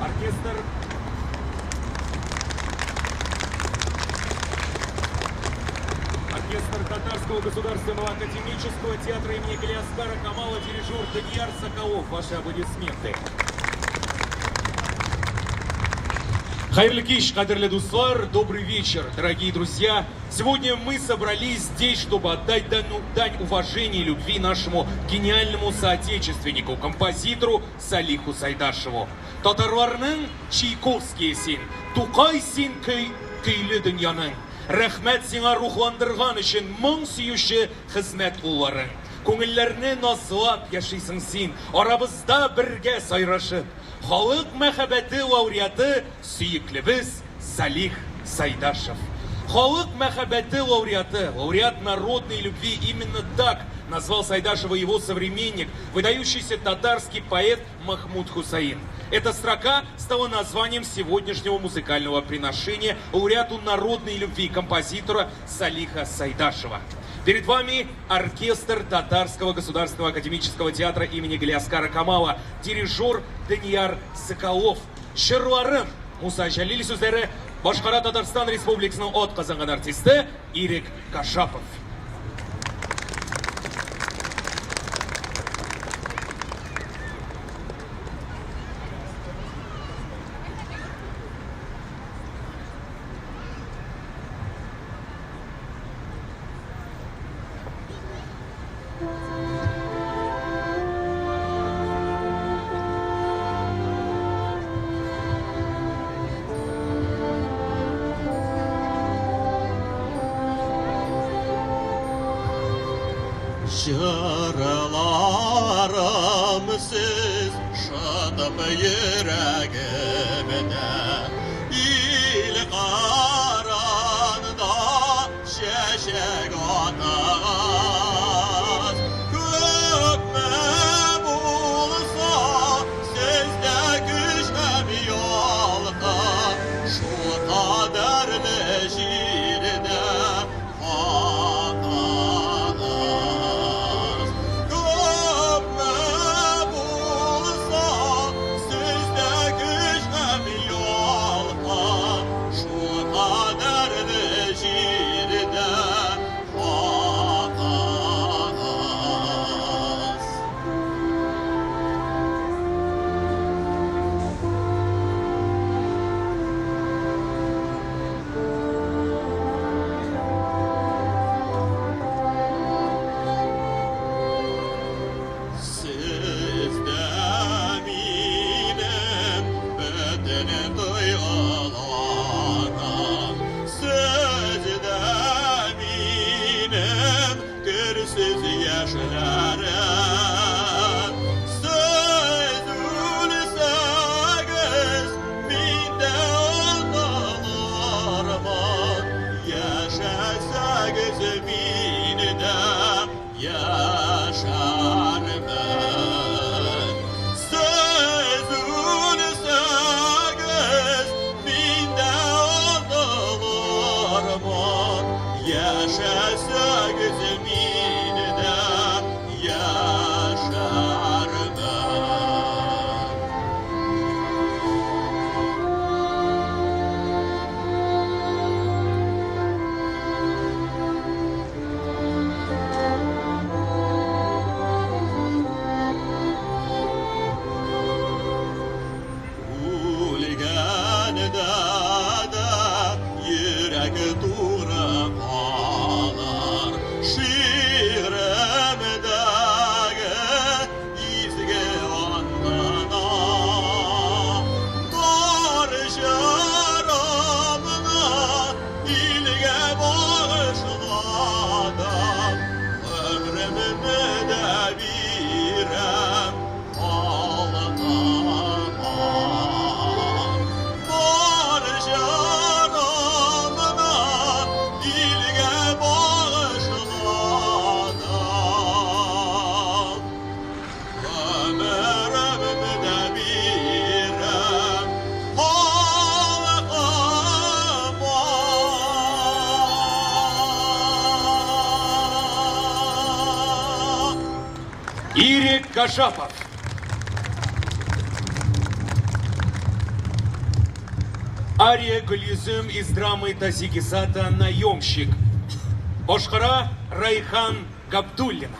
Оркестр Татарского государственного академического театра имени Галиаскара Камала, дирижер Данияр Соколов. Ваши аплодисменты. Хайрлы киш, кадрлы дуслар, добрый вечер, дорогие друзья. Сегодня мы собрались здесь, чтобы отдать дань уважения и любви нашему гениальному соотечественнику, композитору Салиху Сайдашеву. Татарларның Чайковский син, Тукай син көйле дөньяның. Рәхмәт сиңа рухландырган өчен моң сөюче хезмәт улларың. Күңелләрне назлап яшисең син, арабызда бергә сайрашып. Халык мәхәббәте лауреаты сөеклебез Салих Сайдашев. Халык мәхәббәте лауреаты, лауреат народной любви, именно так назвал Сайдашева его современник, выдающийся татарский поэт Махмуд Хусаин. Эта строка стала названием сегодняшнего музыкального приношения лауреату народной любви композитора Салиха Сайдашева. Перед вами оркестр Татарского государственного академического театра имени Галиаскара Камала, дирижер Данияр Соколов. Шырларым Муса Жәлил сүзләре, Башкара Татарстан Республикасының от казанган артисты Ирек Кашапов. Жырларым сіз шытып йөрәгемдә, ил каранда чәчәк атагыз. Күпме булса сездә көч һәм ялкын, шул кадәрле җирдә Ирек Кашапов. Ария Гулизым из драмы Тазигизата «Наемщик». Бошкара Райхан Габдуллина.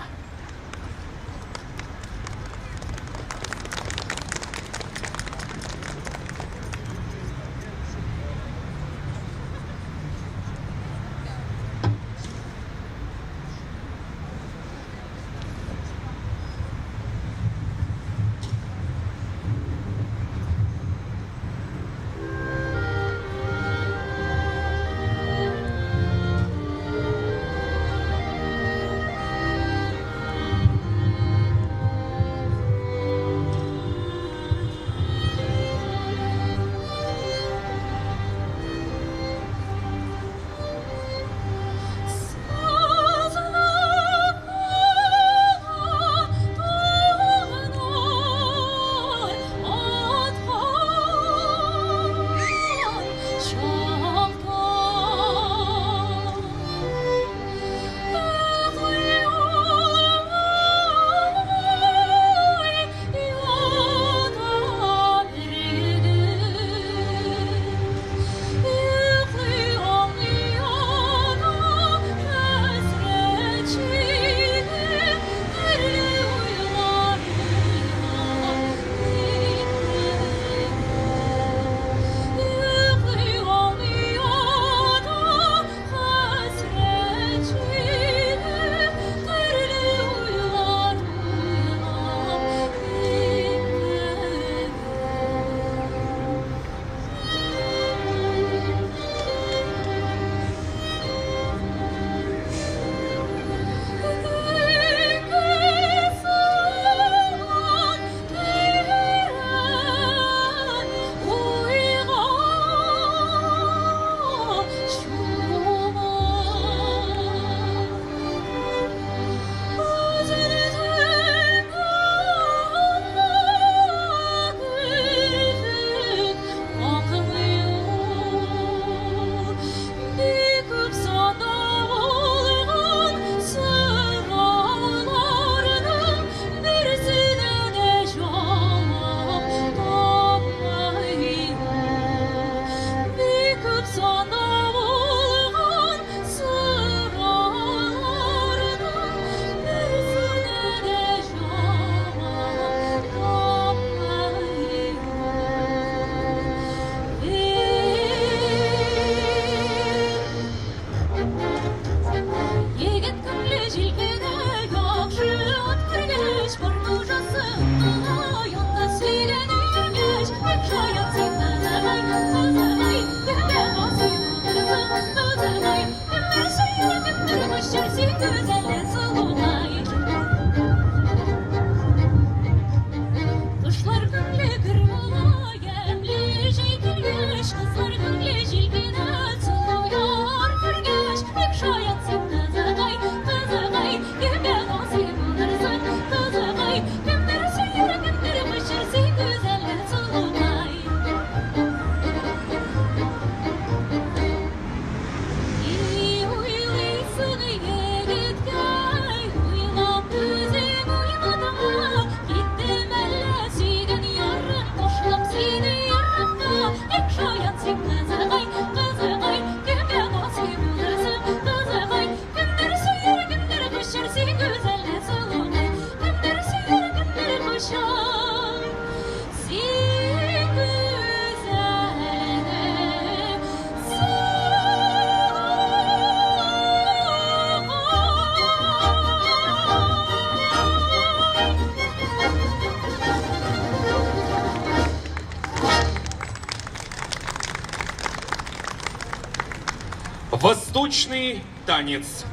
Восточный танец.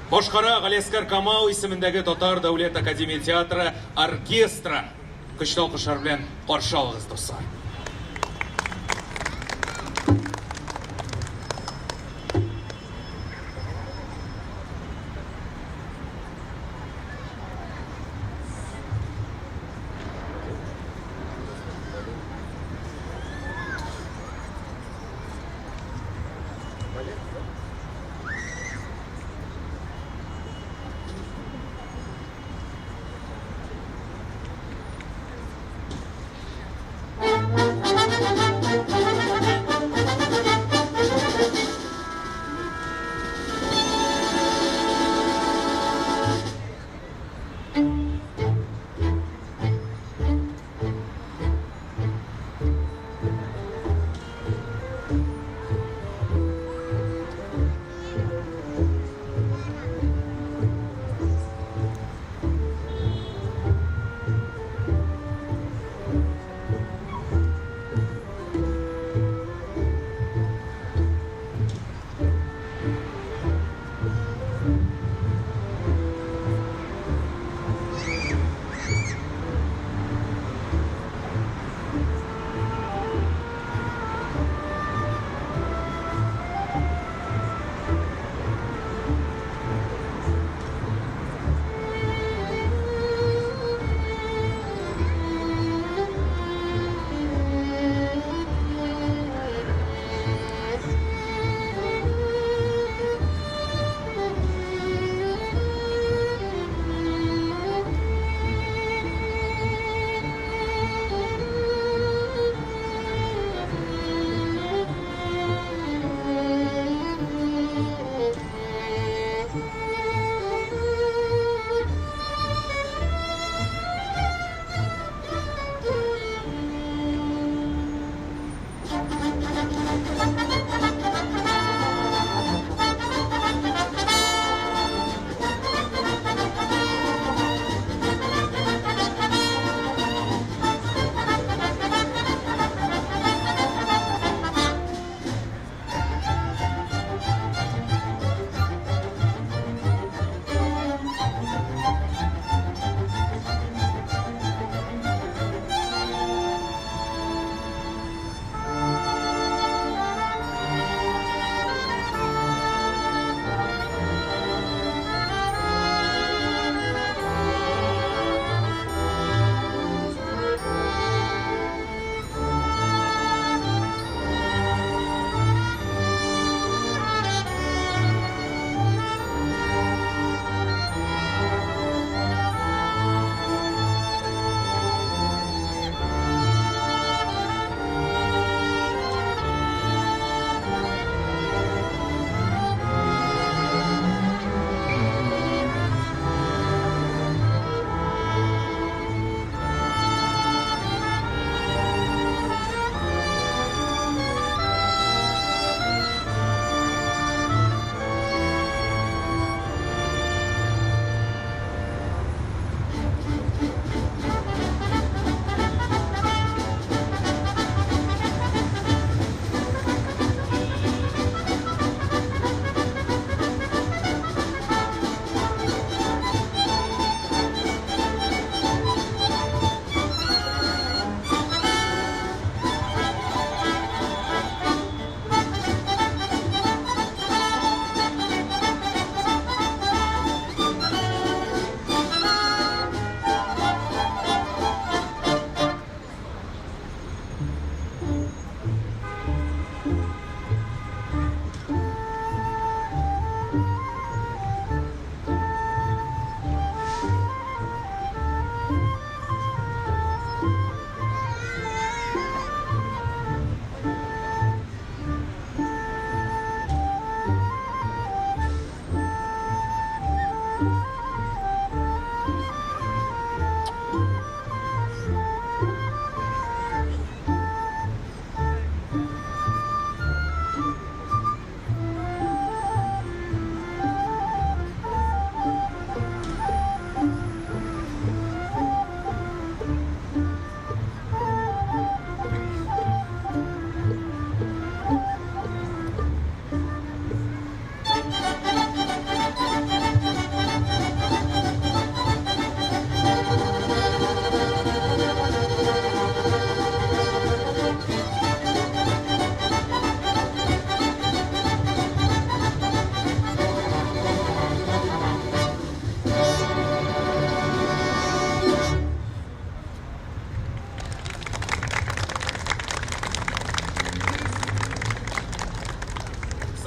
Бошкара Галескар Камал исемендәге Татар Дәүләт Академия театры оркестра. Көчле алкышлар белән каршы алыгыз, дуслар.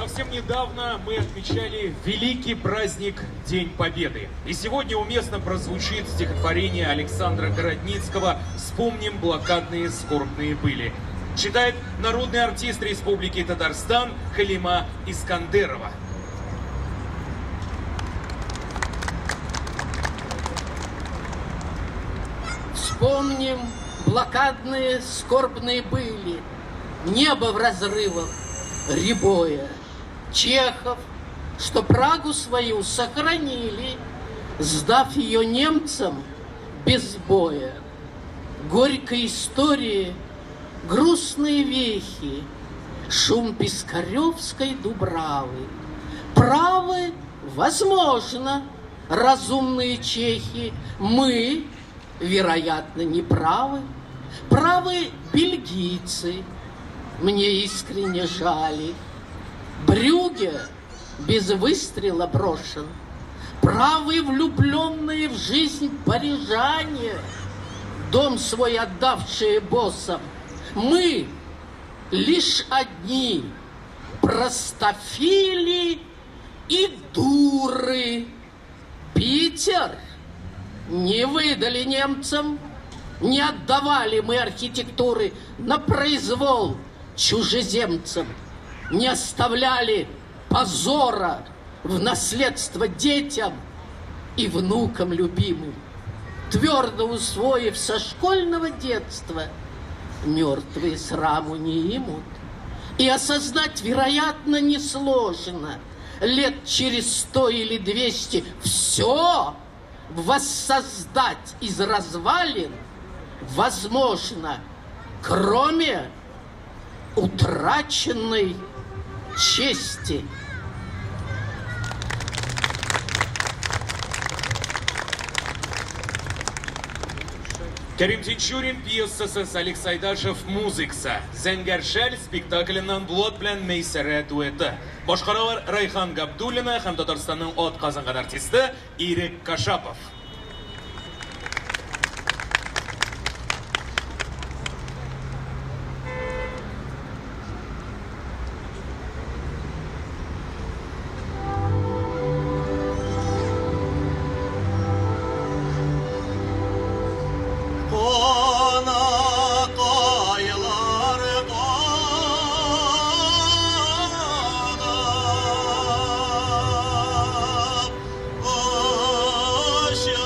Совсем недавно мы отмечали великий праздник День Победы. И сегодня уместно прозвучит стихотворение Александра Городницкого «Вспомним блокадные скорбные были». Читает народный артист Республики Татарстан Халима Искандерова. Вспомним, блокадные скорбные были, небо в разрывах рябое. Чехов, что Прагу свою сохранили, сдав ее немцам без боя. Горькой истории грустные вехи, шум Пискаревской Дубравы. Правы, возможно, разумные чехи, мы, вероятно, не правы. Правы бельгийцы, мне искренне жаль. Брюгге без выстрела брошен. Правы влюбленные в жизнь парижане, дом свой отдавшие боссам. Мы лишь одни простофили и дуры. Питер не выдали немцам, не отдавали мы архитектуры на произвол чужеземцам, не оставляли позора в наследство детям и внукам любимым, твердо усвоив со школьного детства, мертвые сраму не имут. И осознать, вероятно, несложно. Лет через 100 или 200 все воссоздать из развалин возможно, кроме утраченной чести. Карим Тинчурин пьесасы Салих Сайдашев музыкса. Зәңгәршәл спектакльнан Булат белән Мәйсәрә дуэты. Башкаралар Райхан Габдуллина һәм Татарстанның атказанган артисты Ирек Кашапов. Aşık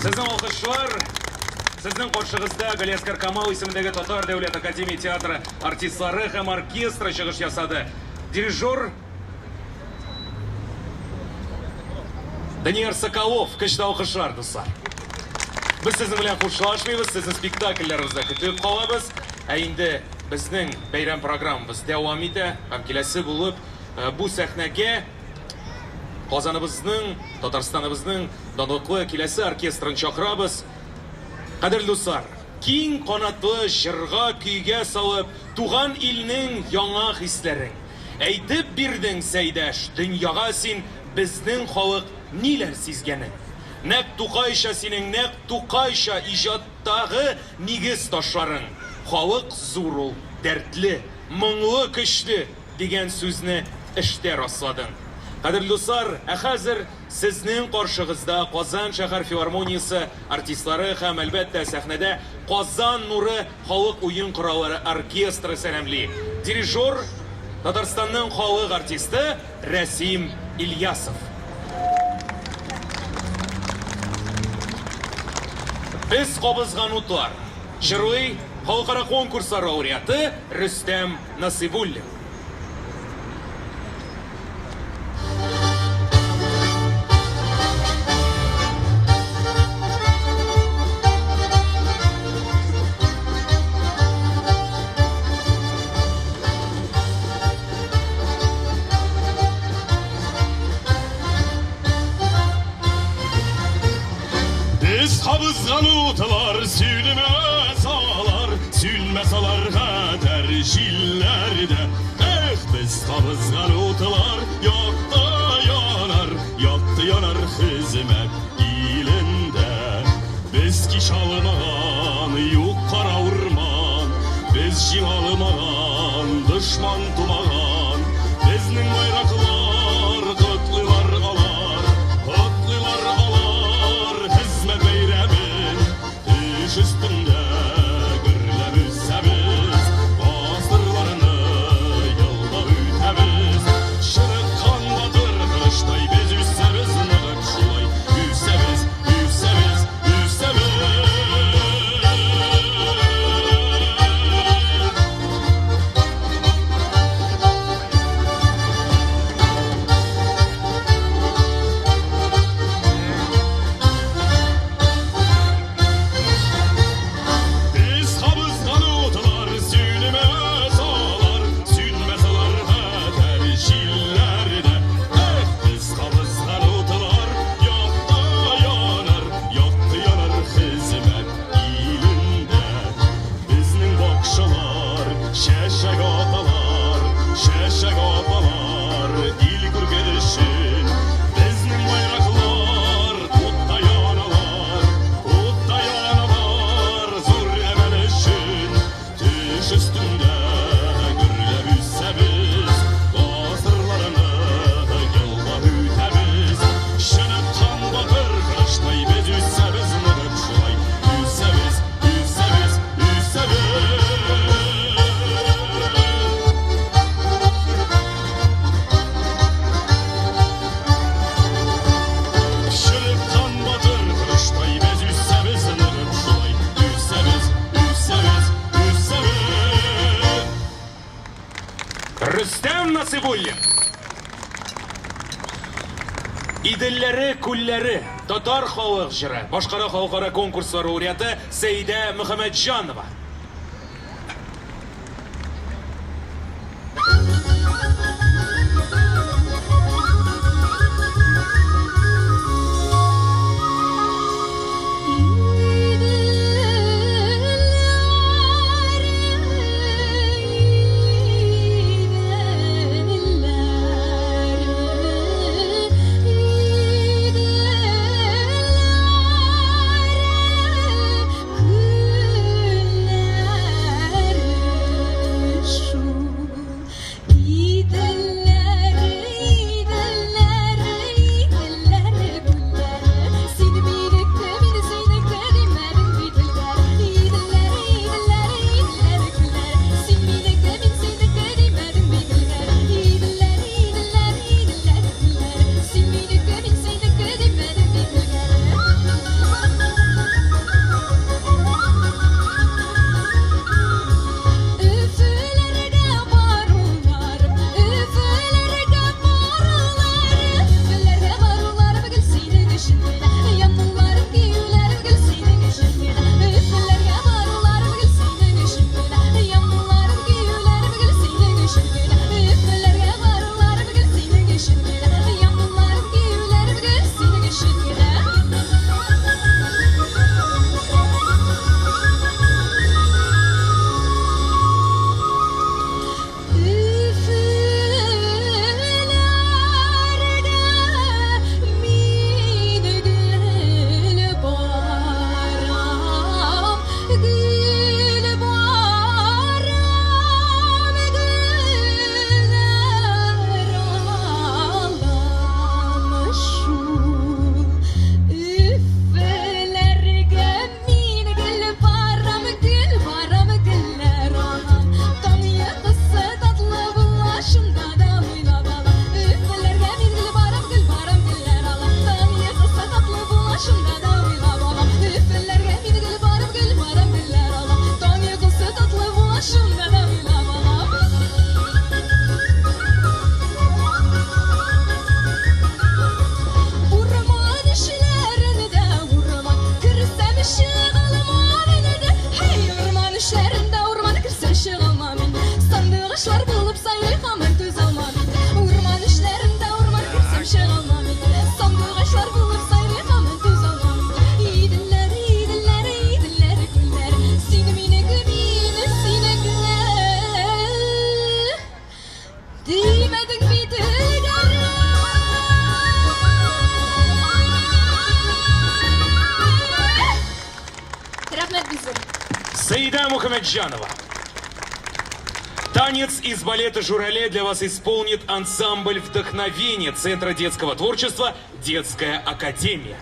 Sizning olqishlar, sizning qo'shig'ingizda Галиаскар Камал ismidagi Tatar Davlat Akademiya teatri artistlari ham orkestri chiqish jasadi. Dirijor Daniyar Sokolov, kishda olqishlar do'stlar. Biz sizin bilan xursandchimiz, sizni spektakllaringizda kutib qolamiz. Endi bizning bayram programmamiz davom etadi. Ham kelasi bo'lib bu sahnaga Qozonimizning, Tataristonimizning donliqli kelasi orkestrini chaqiramiz. Qadrli do'stlar, keng qanotli shirg'a kuyga solib, tug'an ilning yangi hislaring. Aytib birding Saydash, dunyoga sen bizning xalq nelar sezgani. Naq tuqayша sening, naq tuqayша ijodдагы nigiz toshlaring. Xalq zo'rul, dardli, mungli, kuchli degan so'zni ishda rostlading. Qadrli do'stlar, hozir sizning qarshingizda Qozon shahar filharmoniyasi artistlari ham albatta sahnada Qozon nuri xalq o'yin qurolari orkestri salamli. Dirijor Tataristonning xalq artisti Rasim Ilyasov. Biz qobizgan o'tlar. Shirli xalqaro konkurslar laureati Rustam Nasibullin. Qabızgan utlar, sülmez ağlar, sülmez ağlar kader jillerde. Biz qabızgan utlar, yaktı yanar hizmet ilinde. Biz kiş almagan, yok kara urman, biz jin almagan, düşman tumagan. Bizning bayraklar, kıtlılar alar, üstünde gürlemizsemiz, asırlarını yılda ütemiz. Şırık kan batır kılıçtay biz üssemiz, nığıp şulay üssemiz, üssemiz, üssemiz. Rustam Nasibullin. İdilleri, kulleri, Tatar xalq jiri, boshqara xalqaro konkurslar laureati Saida Muhammadjonova. Güller Саида Мухамеджанова. Танец из балета «Журавле» для вас исполнит ансамбль «Вдохновение» Центра детского творчества «Детская академия».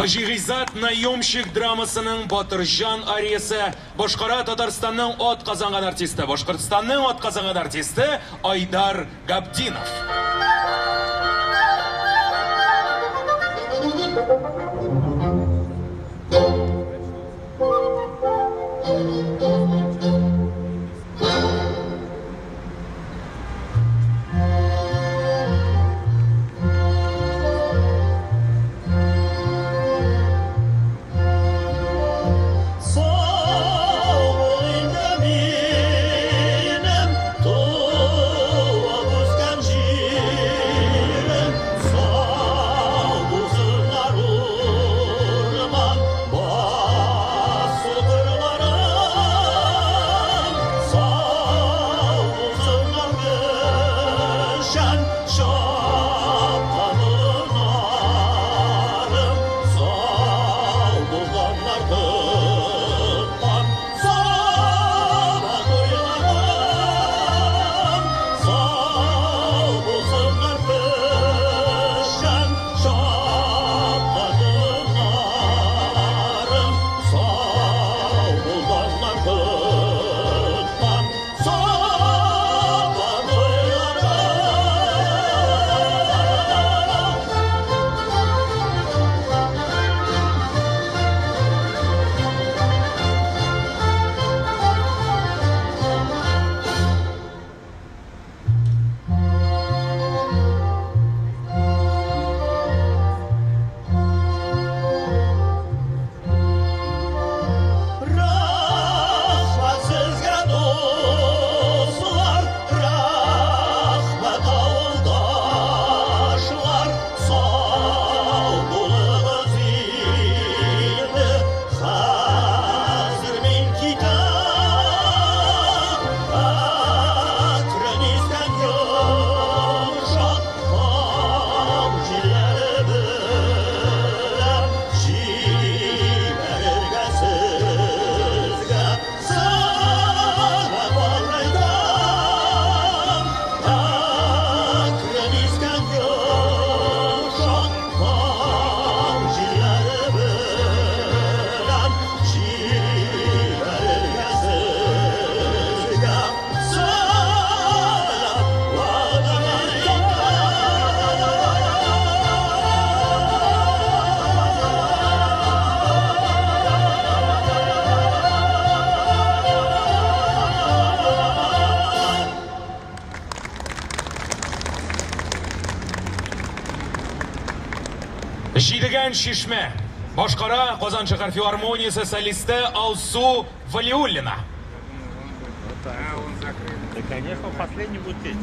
Тажиризат наемщик драмасының Батыржан ариясы башкара Татарстанның ат казанган артисты, Башкортстанның ат казанган артисты Айдар Габдинов. Жидыган Шишме. Башкара Казан шәһәр филармониясы солисты Алсу Валиуллина. Да, конечно, последний будет петь.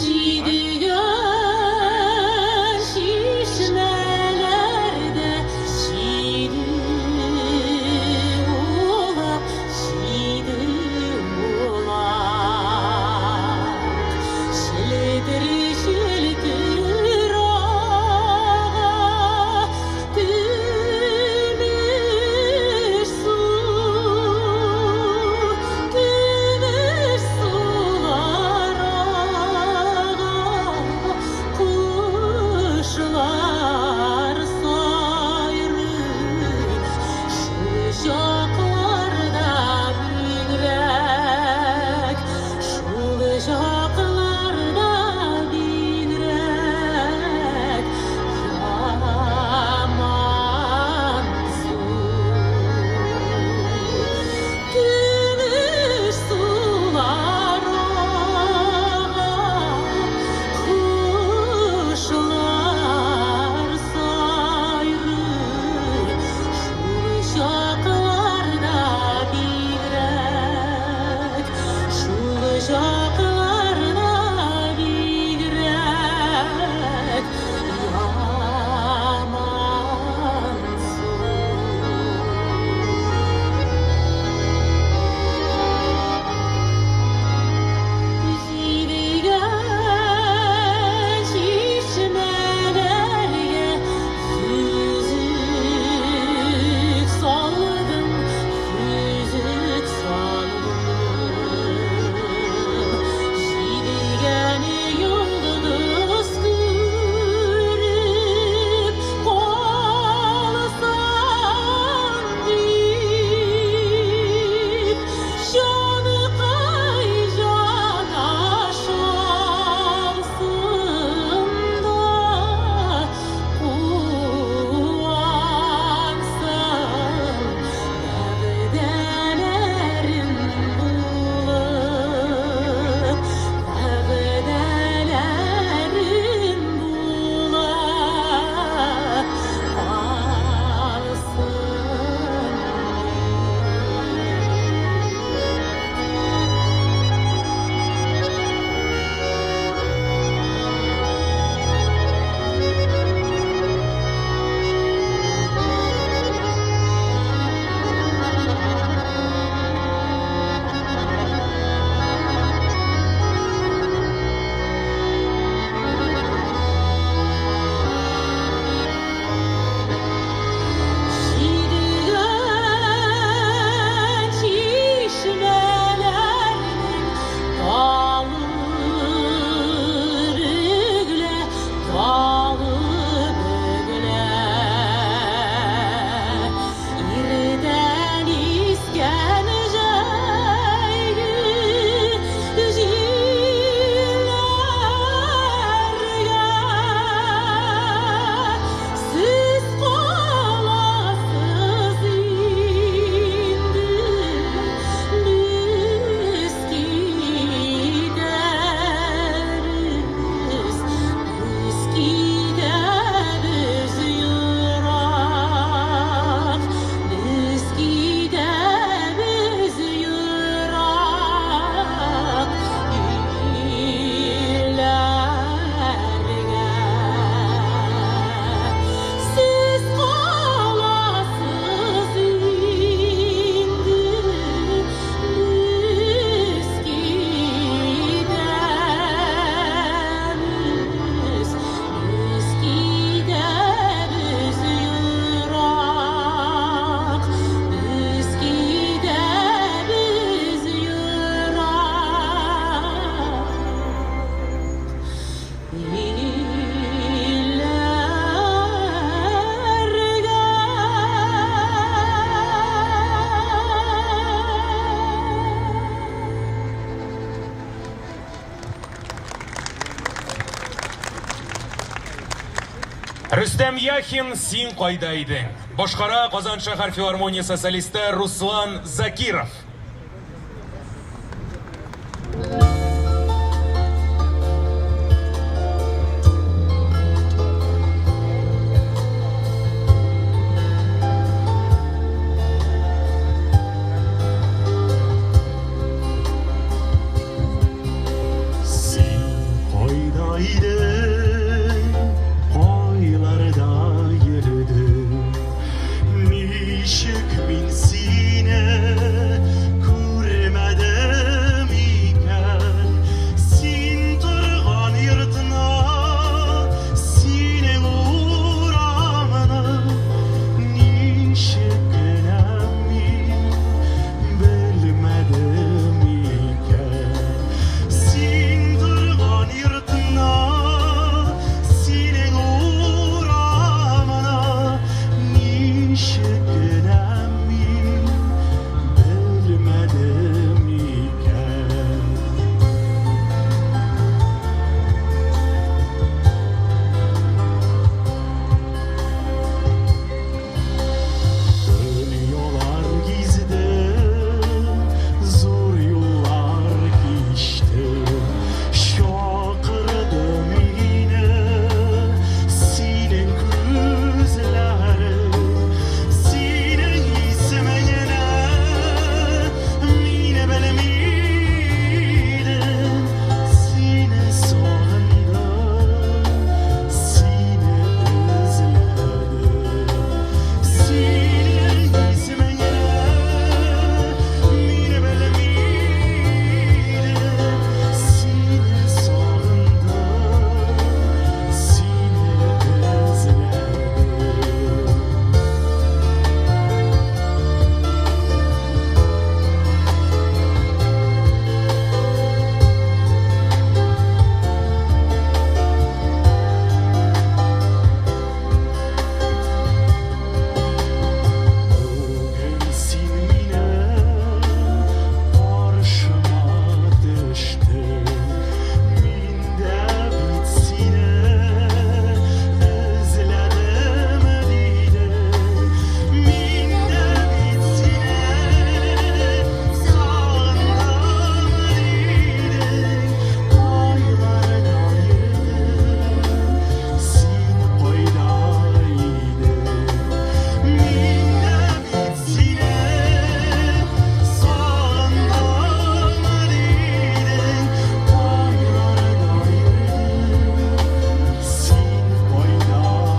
Жидыган Рүстәм Яхин, син кайда идең? Башкара Казан шәһәр филармониясе солисты Руслан Закиров. Sen koydaydın, koylarda yürüdün. Nişik min sine kurmadım iken. Sin turgan yırtına, sine uğramına. Nişik önemli bilmedim iken. Sin turgan yırtına, sine uğramına. Nişik önemli bilmedim iken. Dönüyorlar gizden, zor yollar geçtim. Şakırdım yine, senin gözlerin. Senin ismine, mine bilmiydim. Seni sağındım, seni özledim. Senin ismine, mine bilmiydim. Seni sağındım, seni özledim. Bugün sen mine karşıma düştün. Minde bitsine özledim dedim. Minde bitsine sağındım dedim. Aylarda yürüdüm, sen koydaydın. Minde bitsine sağındım dedim. Aylarda yürüdüm, sen koydaydın.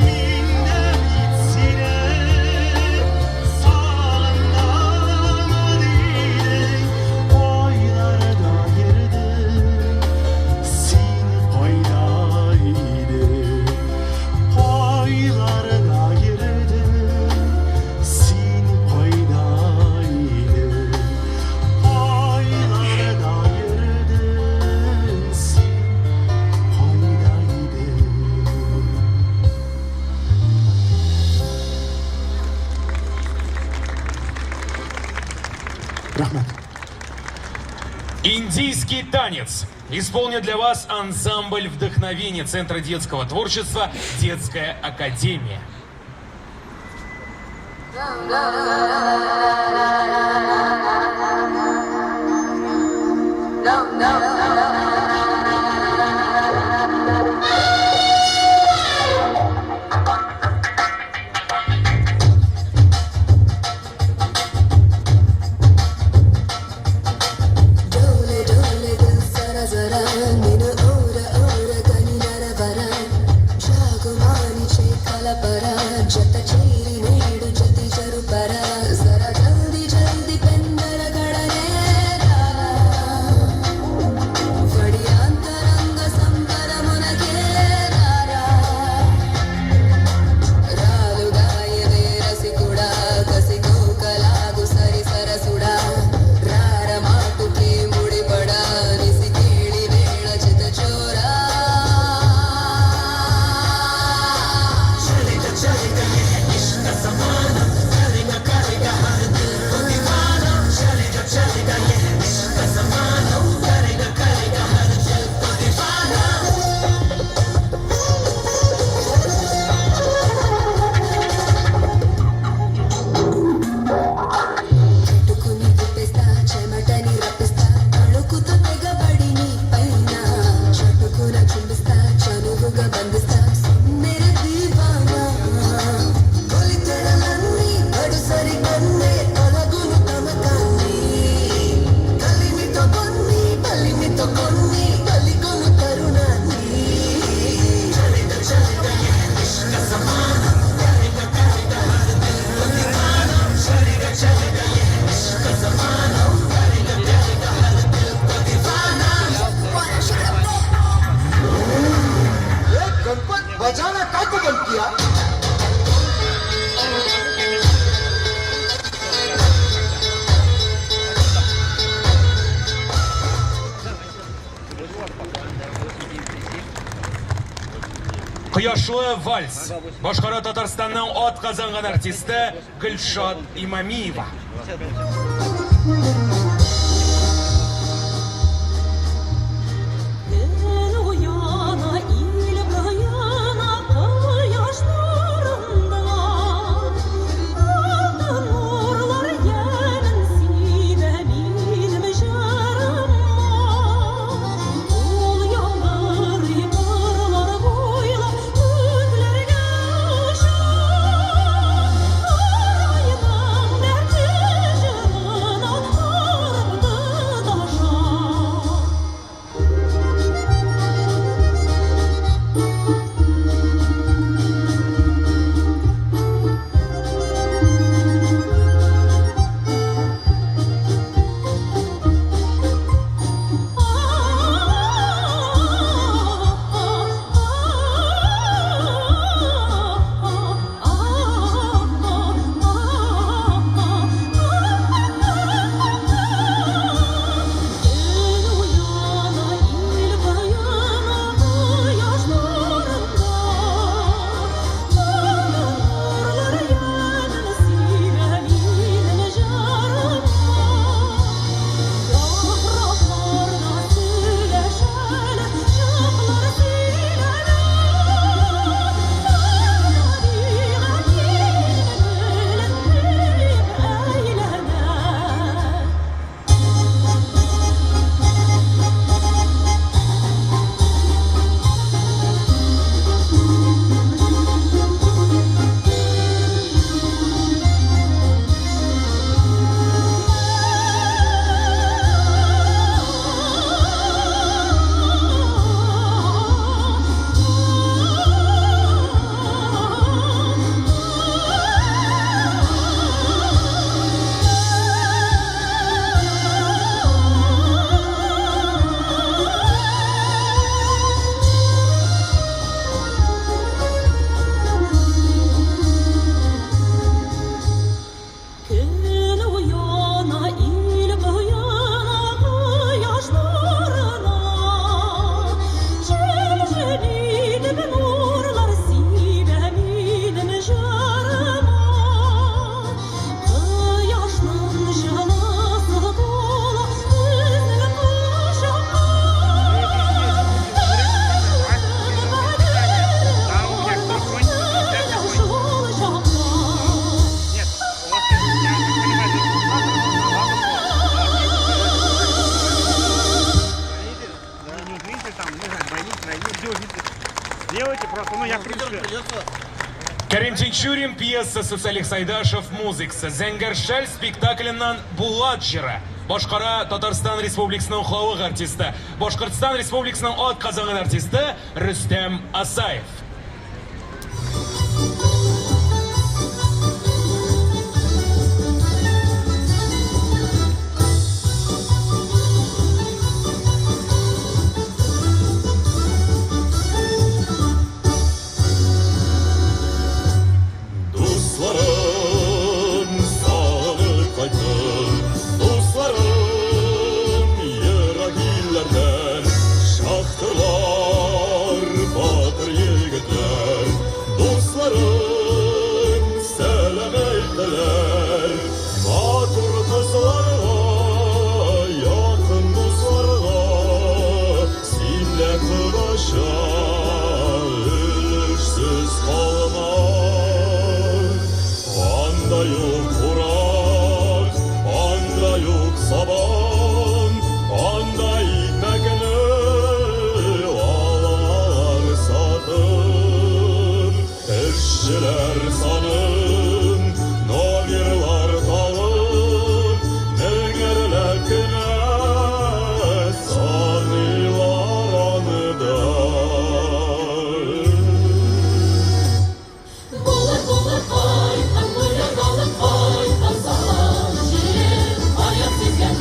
Minde bitsine sağındım dedim. Aylarda yürüdüm, sen koydaydın. Aylarda yürüdüm, sen koydaydın. Aylarda yürüdüm, sen koydaydın. Rahmet. Индийский танец. Исполнит для вас ансамбль вдохновения Центра детского творчества «Детская академия». Dole dole dil zara zara, meni ora ora gani nara bara. Jagumani che kala para, jata chiri nedu jati jaru para. Кояшлы вальс. Башкара Татарстанның атказанган артисты Гөлшат Имамиева. Делайте просто, ну я пришел. Кәрим Тинчурин пьесасы Салих Сайдашев музыкасы. Зәңгәршәл спектакленнан Булат җыры. Башкара Татарстан Республикасының халык артисты, Башкортстан Республикасының атказанган артисты Рөстәм Асаев. Аяк сизген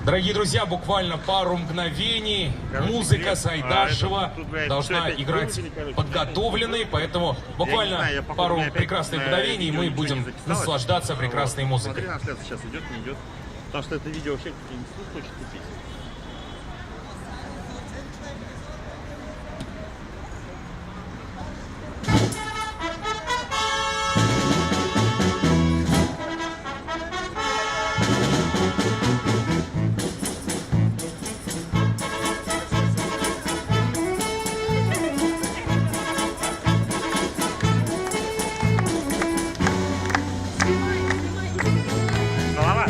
Дорогие друзья, буквально пару мгновений. Короче, Музыка привет. Сайдашева Тут, блядь, должна опять играть вырубили, короче. подготовленной, поэтому Я не буквально знаю, я, походу, пару мне опять прекрасных на мгновений, и видео мы ничего не будем записалось. наслаждаться прекрасной Вот. музыкой. Смотри, трансляция сейчас идет, не идет. Потому что это видео вообще не хочет купить. Голова.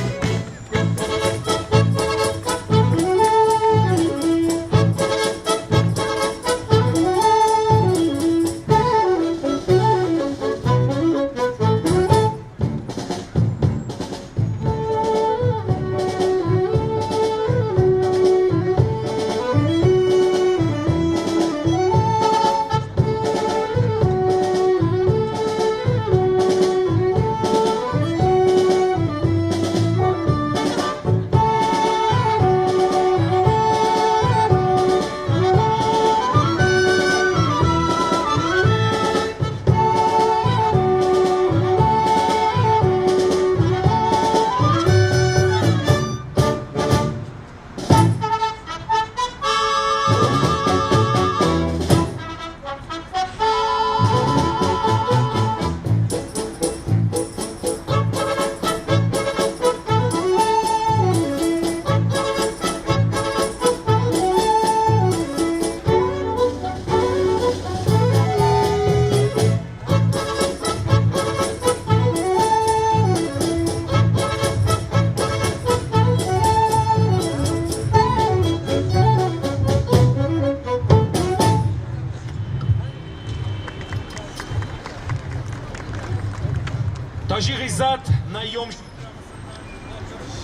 Тажик Иззат наемщик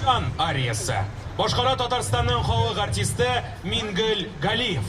Шан ариясы. Башқара Татарстанның халық артисті Мингүл Галиев.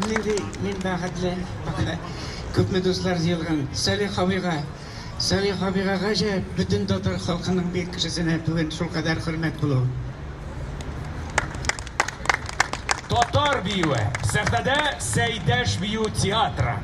мен бақытлы көпме достар жиылған Салих абиға же бүтін татар халқының бек кішісіне бүгін шул кадәр хөрмәт булу. Татар биюе. Сәхнәдә Сәйдәш бию театры.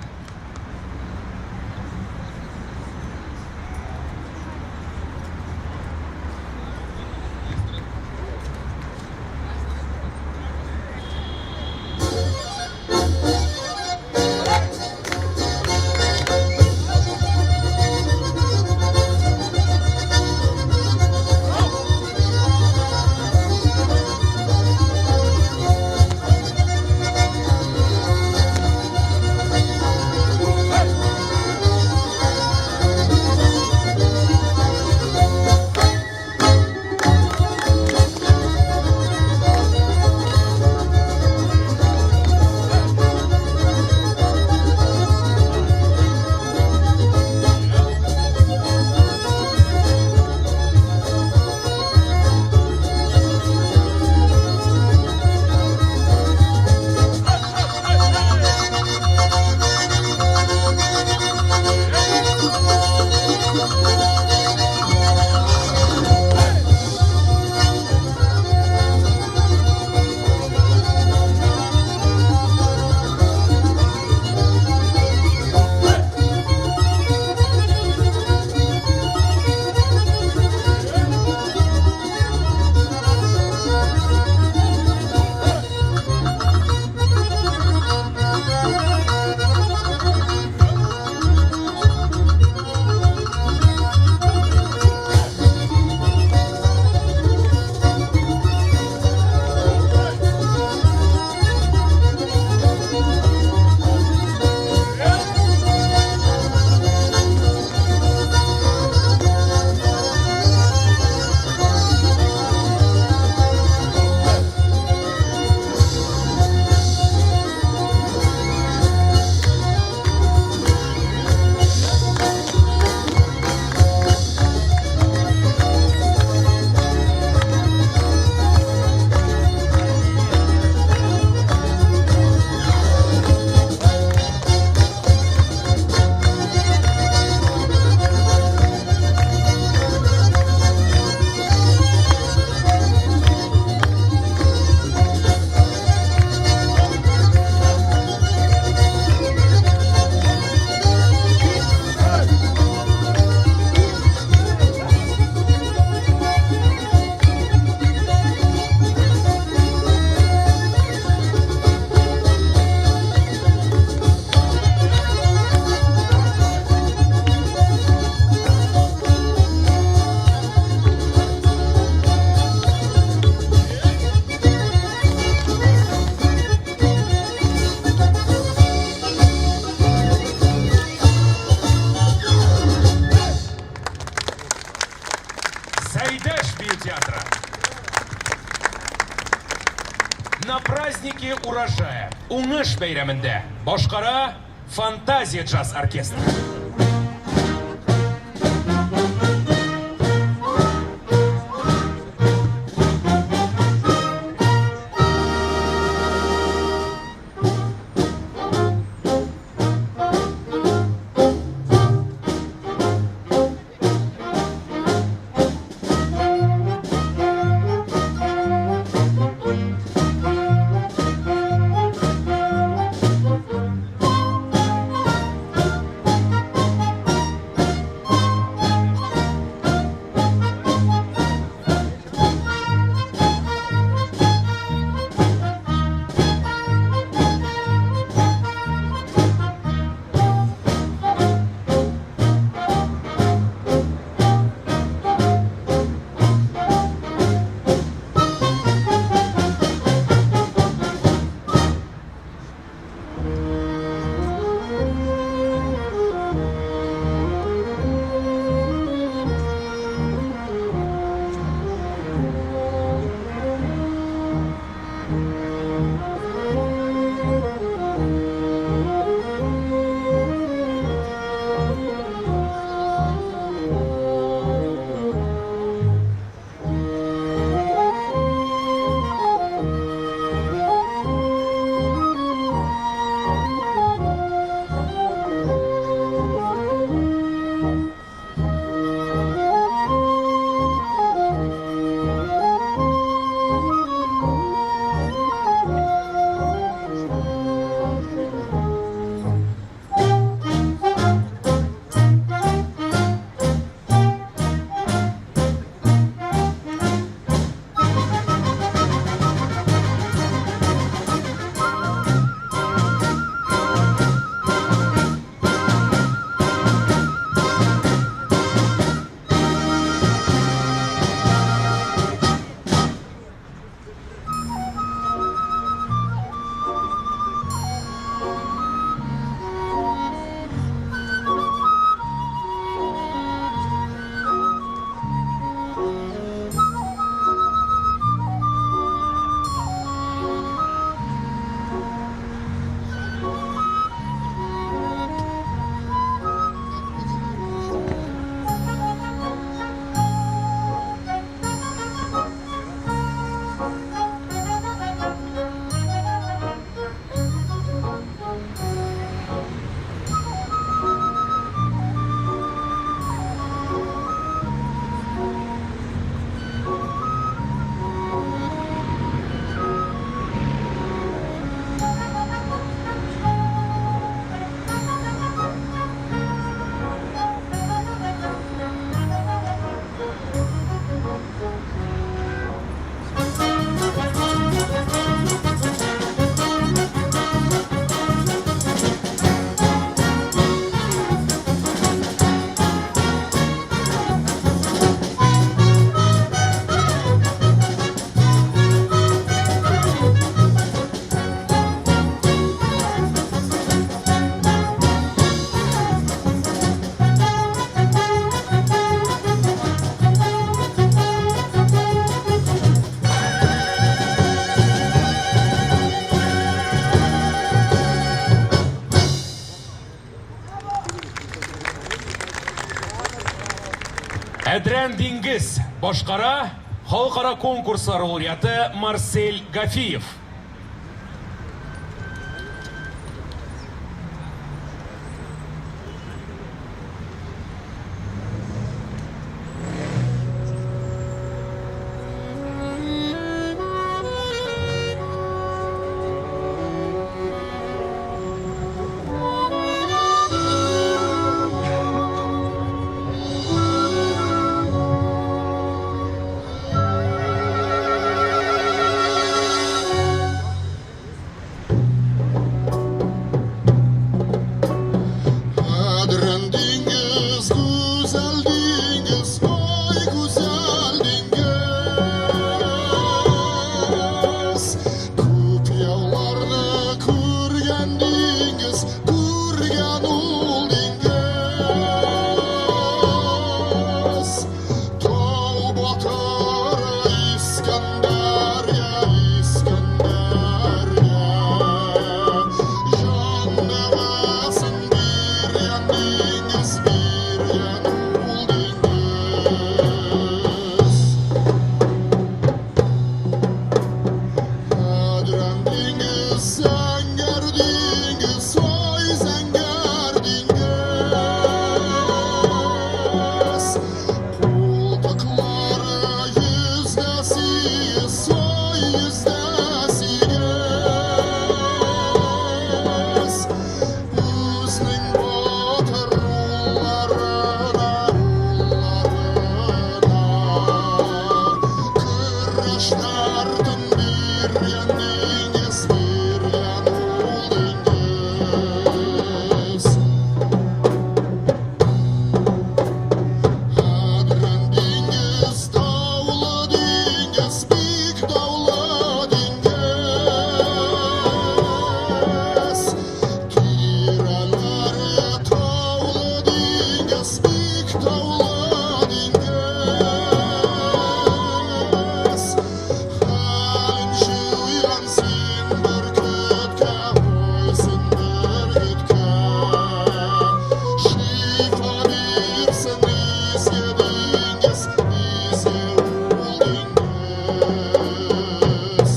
театра. На празднике урожая уңыш бәйрәмендә башкара Фантазия джаз оркестры. Adrian Dengiz boshqara xalqaro konkursi laureati Marsel Gafiyev. Adren Dengiz, güzel Dengiz, oy güzel Dengiz. Köp yollarni ko'rgan Dengiz, ko'rgan ul Dengiz. Tog' botar Iskandarya, Iskandarya. Jon navasin bergan Dengiz, bergan ul Dengiz. Adren Dengiz, Zangar Dengiz, oy Zangar Dengiz. Qo'ltiqlari yuzda siz, oy yuzda siz. O'zning botir kurash dardin bergan Dengiz, bergan ul Dengiz. Adren Dengiz, dovli Dengiz, bek dovli Dengiz. Kiralari tovli Dengiz, bek tovli Dengiz. Haling shuyan sen burkutga, oy sen burkutga. Shifo bersin bizga Dengiz, bizga ul Dengiz.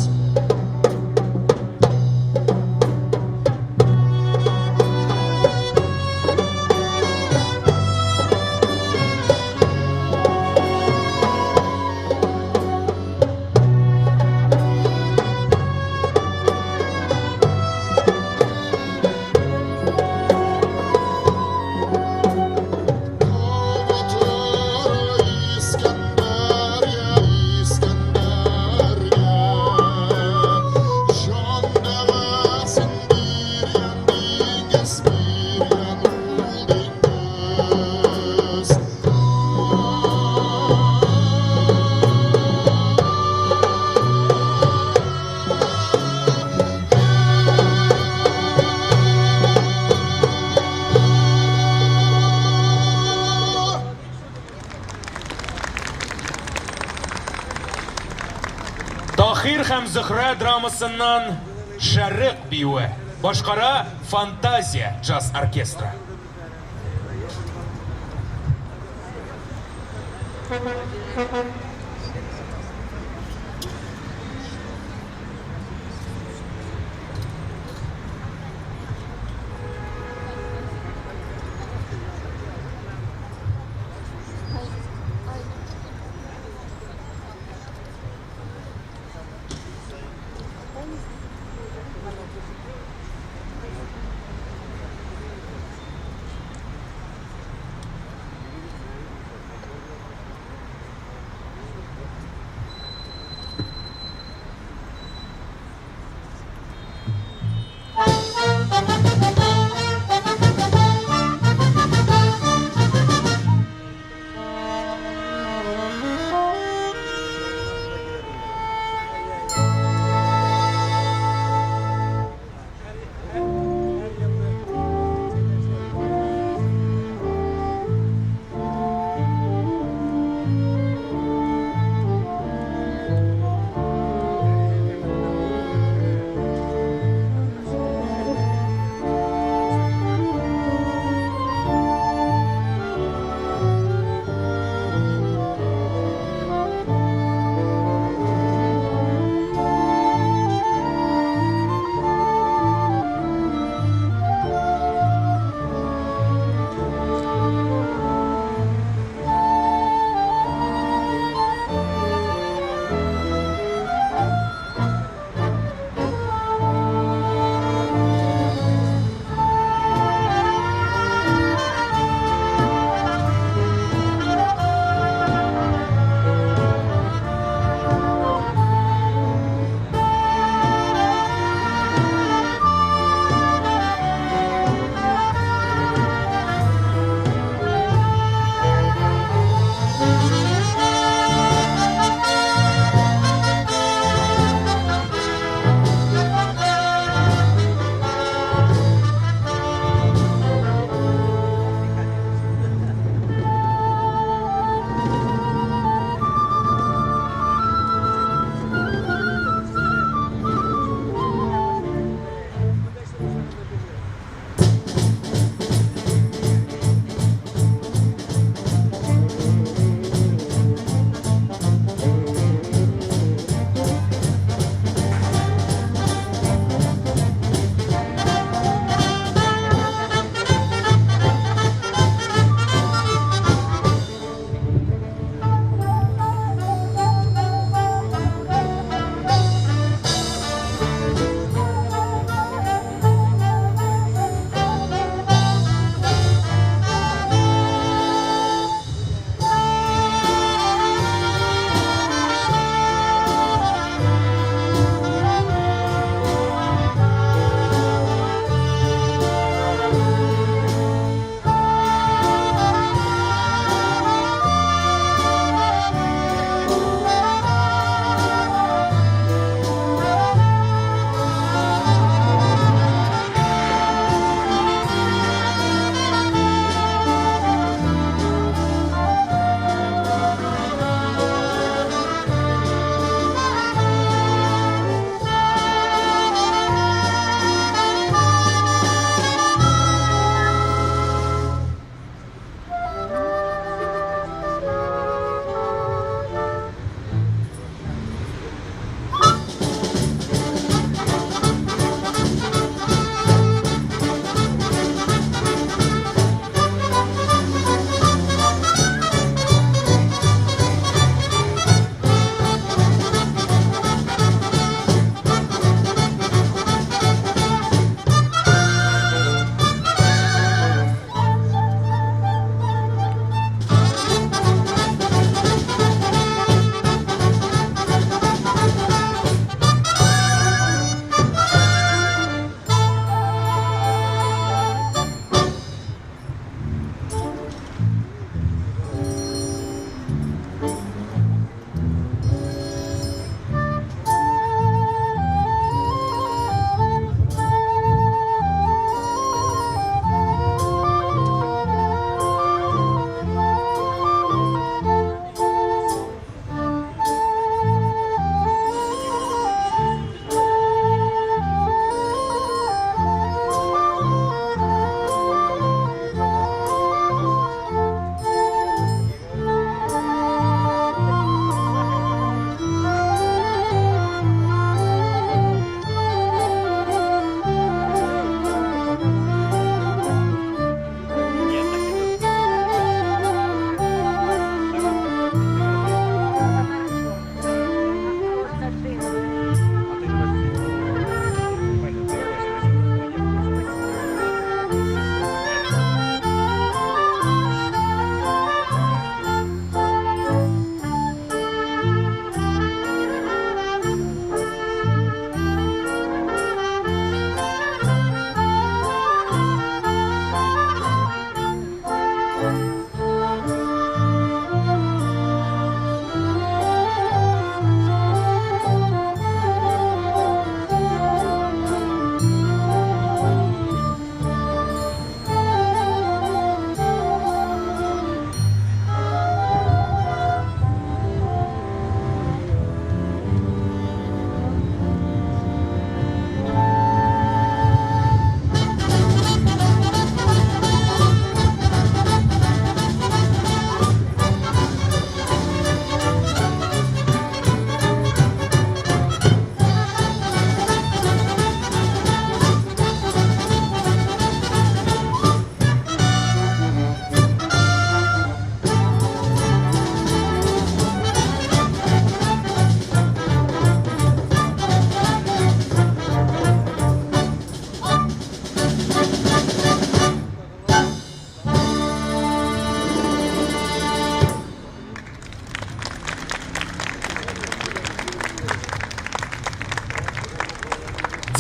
Tog' Iskandarya, Iskandarya. Jon navasin bergan Dengiz, bergan ul Dengiz. Tahir һәм Зөһрә драмасыннан Шәрык биюе. Boshqara Fantaziya jaz orkestri.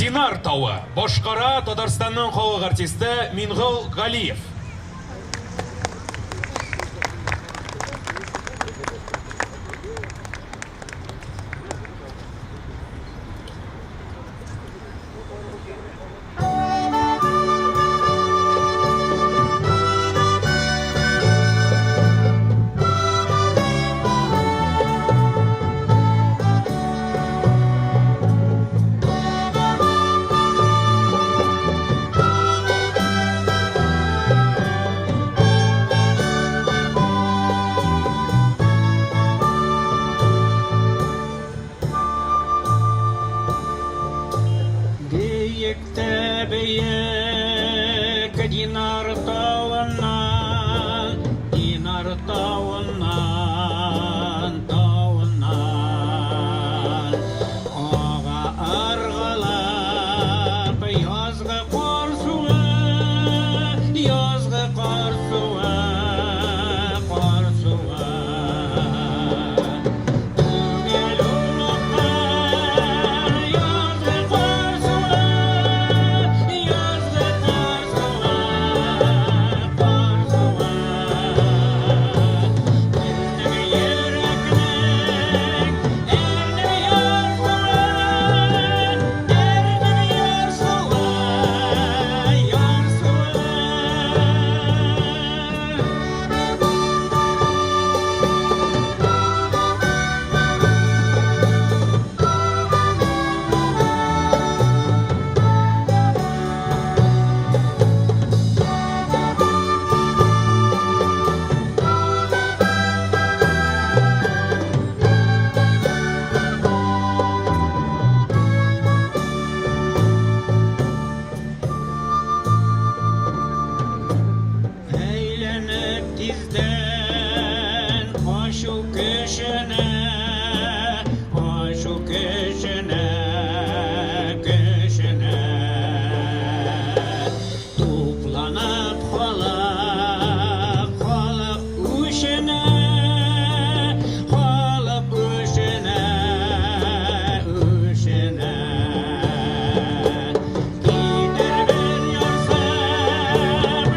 Динар тауы. Бошқара Татарстанның халық артисті Минғыл Ғалиев. Биекте биек Динар тауынан, Динар тауынан, тауынан. Аға арғалап язғы қар суы, язғы қар суы, қар суы. Түгел ұлыққан язғы қар суы, язғы қар суы, қар суы. Біздің еркінік, әрнің яр суы, әрнің яр суы, яр суы. Әйләнеп тиздән ашу көшенә, ашу көшенә, көшенә. Тупланып халык, халык үшенә, халык үшенә, үшенә. Китер бер ярсам,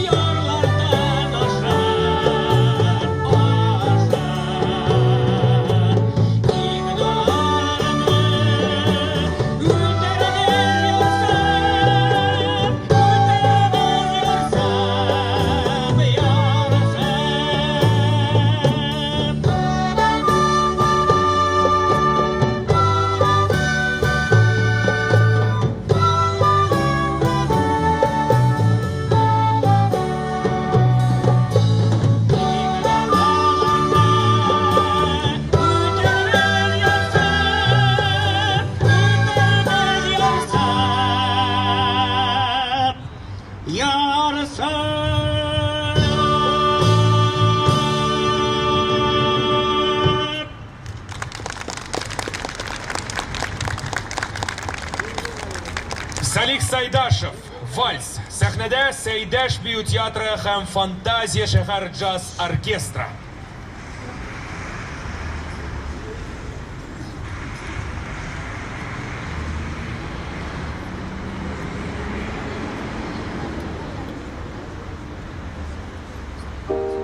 ярлардан ашар, ашар. Игналарны үтерден ярсам, Салих Сайдашев, вальс. Сәхнәдә Сәйдәш бию театры һәм Фантазия шәһәр джаз оркестры. Thank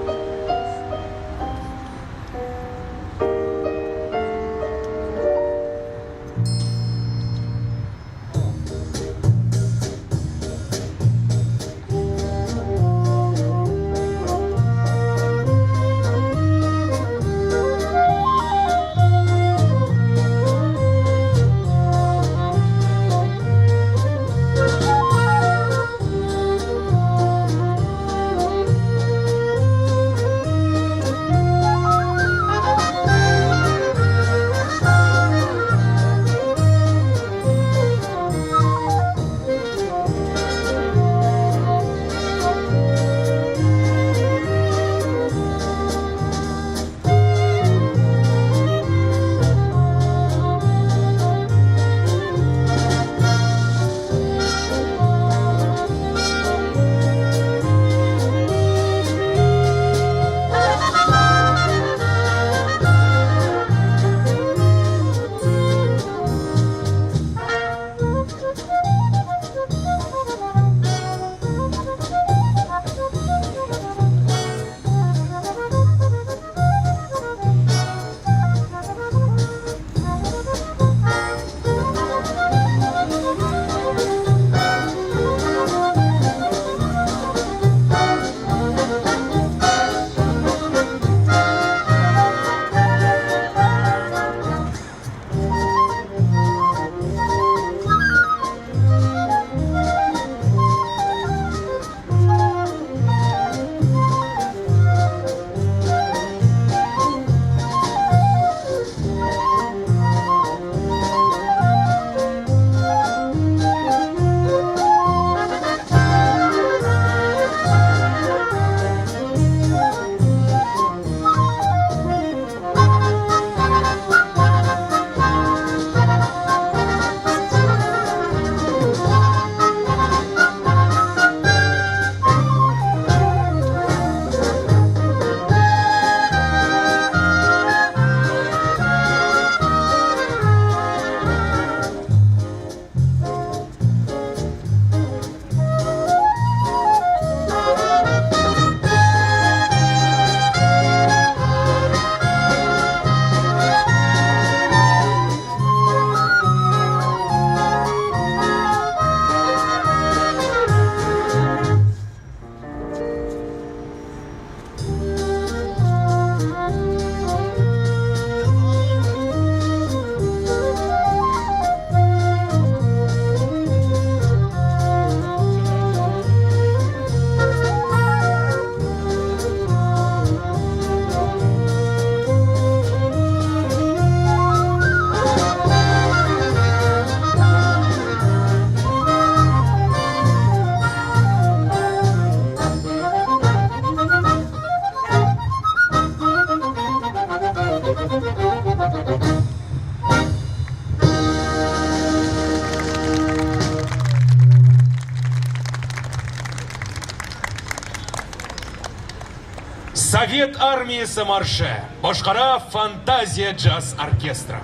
Совет армии Самарше. Башкара фантазия джаз-оркестра.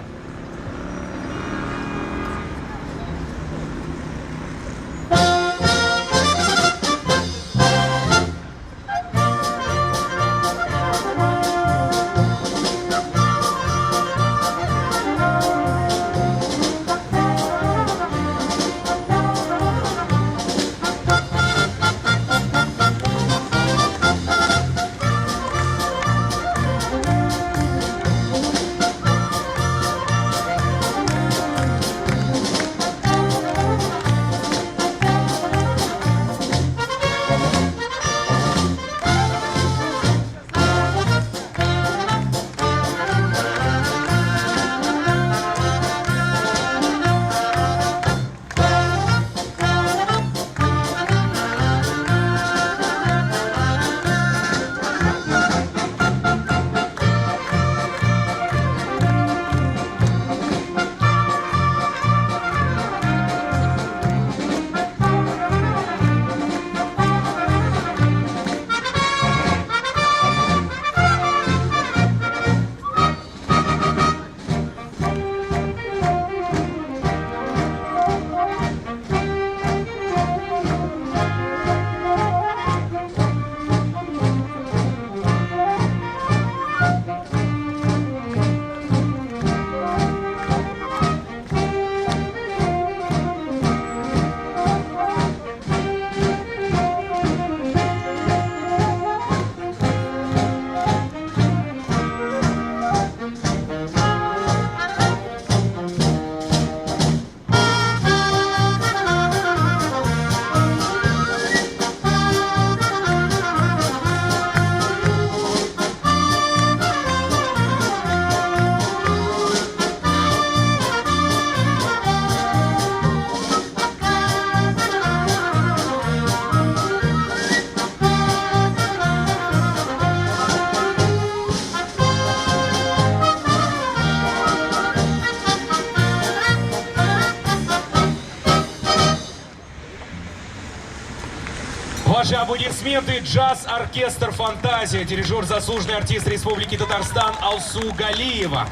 Ваши аплодисменты. Джаз-оркестр «Фантазия». Дирижер, заслуженный артист Республики Татарстан Алсу Галиева.